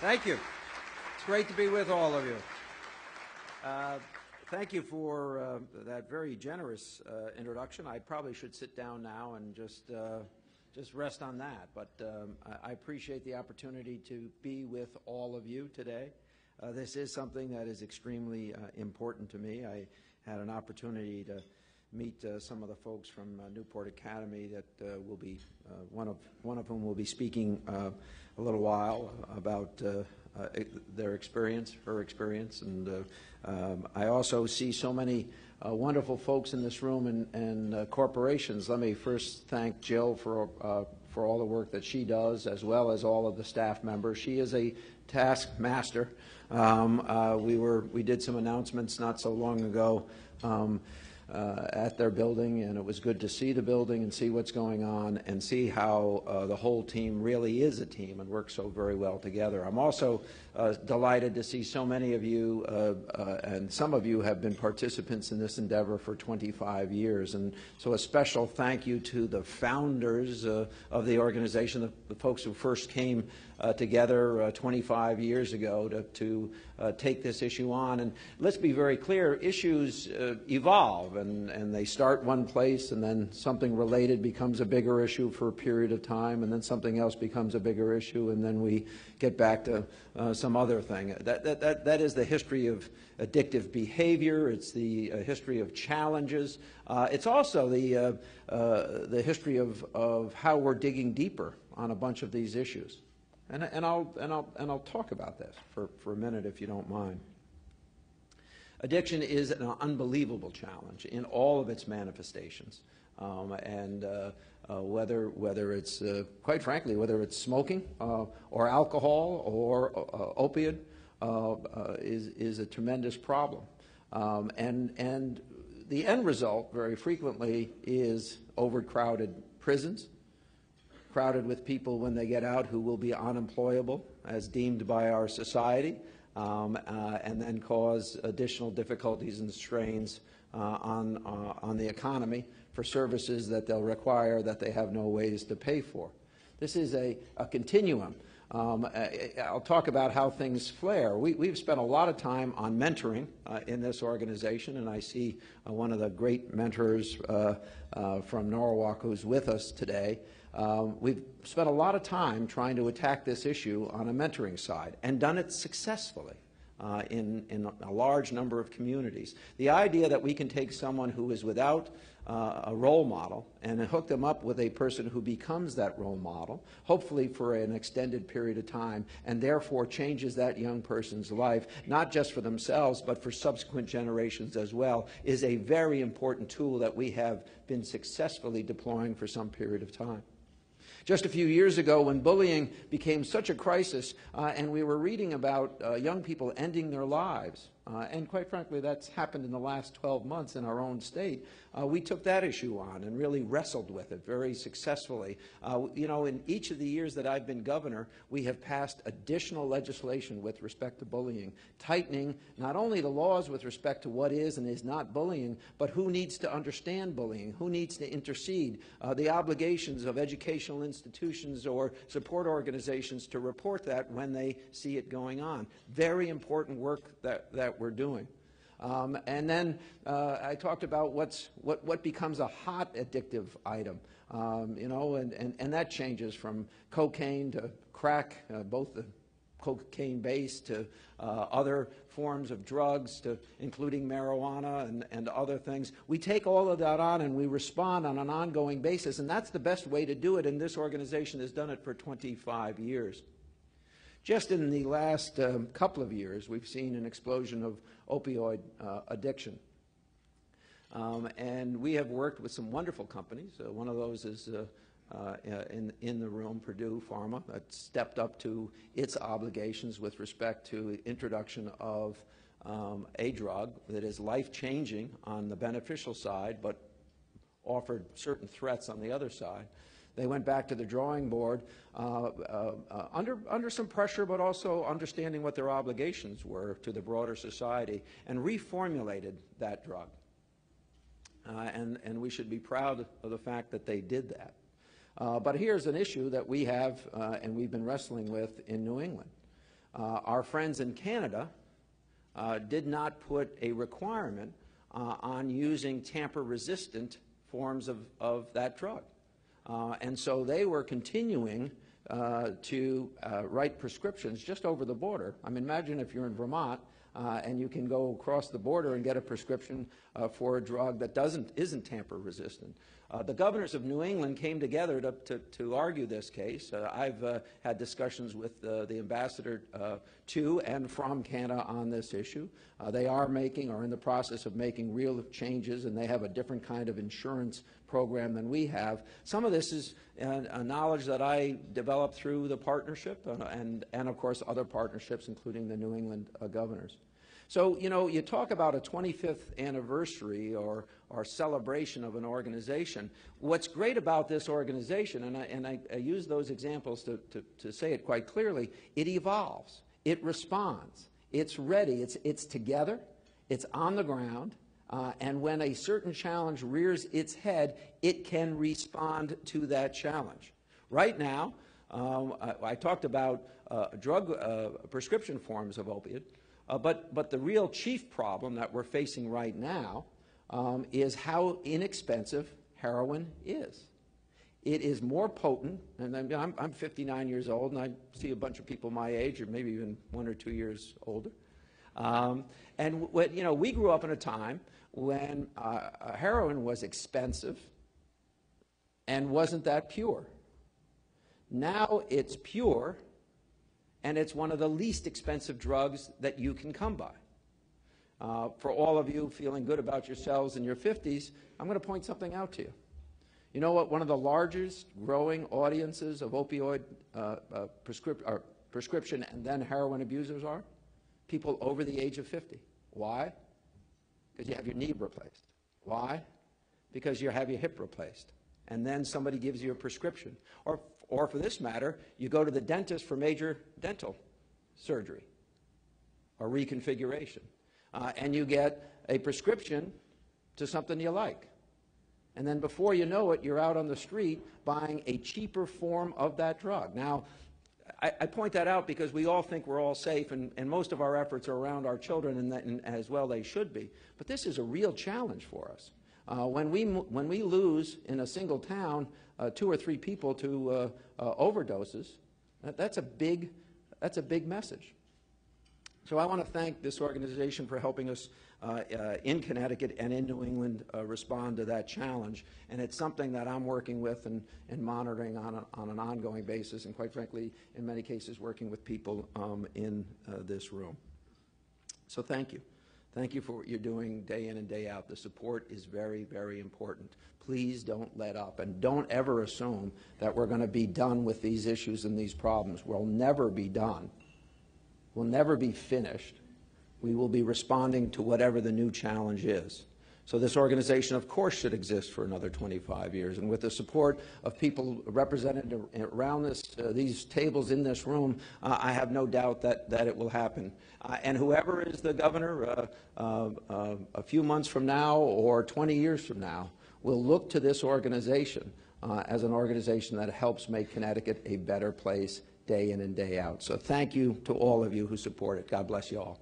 Thank you. It's great to be with all of you. Thank you for that very generous introduction. I probably should sit down now and just rest on that. But I appreciate the opportunity to be with all of you today. This is something that is extremely important to me. I had an opportunity to meet some of the folks from Newport Academy that will be one of whom will be speaking a little while about their experience, her experience, and I also see so many wonderful folks in this room and corporations. Let me first thank Jill for all the work that she does, as well as all of the staff members. She is a taskmaster. We did some announcements not so long ago at their building, and it was good to see the building and see what's going on and see how the whole team really is a team and works so very well together. I'm also delighted to see so many of you, and some of you have been participants in this endeavor for 25 years. And so a special thank you to the founders of the organization, the folks who first came together 25 years ago to take this issue on. And let's be very clear, issues evolve, and they start one place, and then something related becomes a bigger issue for a period of time, and then something else becomes a bigger issue, and then we get back to some other thing. That is the history of addictive behavior. It's the history of challenges. It's also the history of how we're digging deeper on a bunch of these issues. And I'll talk about this for a minute, if you don't mind. Addiction is an unbelievable challenge in all of its manifestations, whether it's quite frankly, whether it's smoking or alcohol or opiate, is a tremendous problem, and the end result very frequently is overcrowded prisons, crowded with people when they get out who will be unemployable as deemed by our society, and then cause additional difficulties and strains on the economy for services that they'll require that they have no ways to pay for. This is a continuum. I'll talk about how things flare. We've spent a lot of time on mentoring in this organization, and I see one of the great mentors from Norwalk who's with us today. We've spent a lot of time trying to attack this issue on a mentoring side and done it successfully in a large number of communities. The idea that we can take someone who is without a role model and hook them up with a person who becomes that role model, hopefully for an extended period of time, and therefore changes that young person's life, not just for themselves, but for subsequent generations as well, is a very important tool that we have been successfully deploying for some period of time. Just a few years ago, when bullying became such a crisis, and we were reading about young people ending their lives, and quite frankly, that's happened in the last 12 months in our own state, we took that issue on and really wrestled with it very successfully. In each of the years that I've been governor, we have passed additional legislation with respect to bullying, tightening not only the laws with respect to what is and is not bullying, but who needs to understand bullying, who needs to intercede, the obligations of educational institutions or support organizations to report that when they see it going on. Very important work that we're doing. And then I talked about what becomes a hot addictive item, and that changes from cocaine to crack, both the cocaine-based to other forms of drugs, to including marijuana and other things. We take all of that on and we respond on an ongoing basis, and that's the best way to do it, and this organization has done it for 25 years. Just in the last couple of years, we've seen an explosion of opioid addiction. And we have worked with some wonderful companies. One of those is in the room, Purdue Pharma, that stepped up to its obligations with respect to introduction of a drug that is life-changing on the beneficial side, but offered certain threats on the other side. They went back to the drawing board under some pressure, but also understanding what their obligations were to the broader society, and reformulated that drug. And we should be proud of the fact that they did that. But here's an issue that we have and we've been wrestling with in New England. Our friends in Canada did not put a requirement on using tamper-resistant forms of that drug. And so they were continuing to write prescriptions just over the border. I mean, imagine if you're in Vermont and you can go across the border and get a prescription for a drug that isn't tamper-resistant. The governors of New England came together to argue this case. I've had discussions with the ambassador to and from Canada on this issue. They are in the process of making real changes, and they have a different kind of insurance program than we have. Some of this is a knowledge that I developed through the partnership and of course, other partnerships, including the New England governors. So, you know, you talk about a 25th anniversary or celebration of an organization. What's great about this organization, and I use those examples to say it quite clearly, it evolves, it responds, it's ready, it's together, it's on the ground, and when a certain challenge rears its head, it can respond to that challenge. Right now, I talked about prescription forms of opiate. But the real chief problem that we're facing right now is how inexpensive heroin is. It is more potent, and I'm 59 years old, and I see a bunch of people my age, or maybe even 1 or 2 years older. And you know, we grew up in a time when heroin was expensive and wasn't that pure. Now it's pure, and it's one of the least expensive drugs that you can come by. For all of you feeling good about yourselves in your 50s, I'm going to point something out to you. You know what one of the largest growing audiences of opioid prescription and then heroin abusers are? People over the age of 50. Why? Because you have your knee replaced. Why? Because you have your hip replaced. And then somebody gives you a prescription. Or for this matter, you go to the dentist for major dental surgery or reconfiguration, and you get a prescription to something you like. And then before you know it, you're out on the street buying a cheaper form of that drug. Now, I point that out because we all think we're all safe, and most of our efforts are around our children, and as well they should be. But this is a real challenge for us. When we lose in a single town 2 or 3 people to overdoses, that's a big message. So I want to thank this organization for helping us in Connecticut and in New England respond to that challenge. And it's something that I'm working with and monitoring on an ongoing basis, and quite frankly, in many cases, working with people in this room. So thank you. Thank you for what you're doing day in and day out. The support is very, very important. Please don't let up, and don't ever assume that we're going to be done with these issues and these problems. We'll never be done. We'll never be finished. We will be responding to whatever the new challenge is. So this organization, of course, should exist for another 25 years. And with the support of people represented around these tables in this room, I have no doubt that it will happen. And whoever is the governor a few months from now or 20 years from now will look to this organization as an organization that helps make Connecticut a better place day in and day out. So thank you to all of you who support it. God bless you all.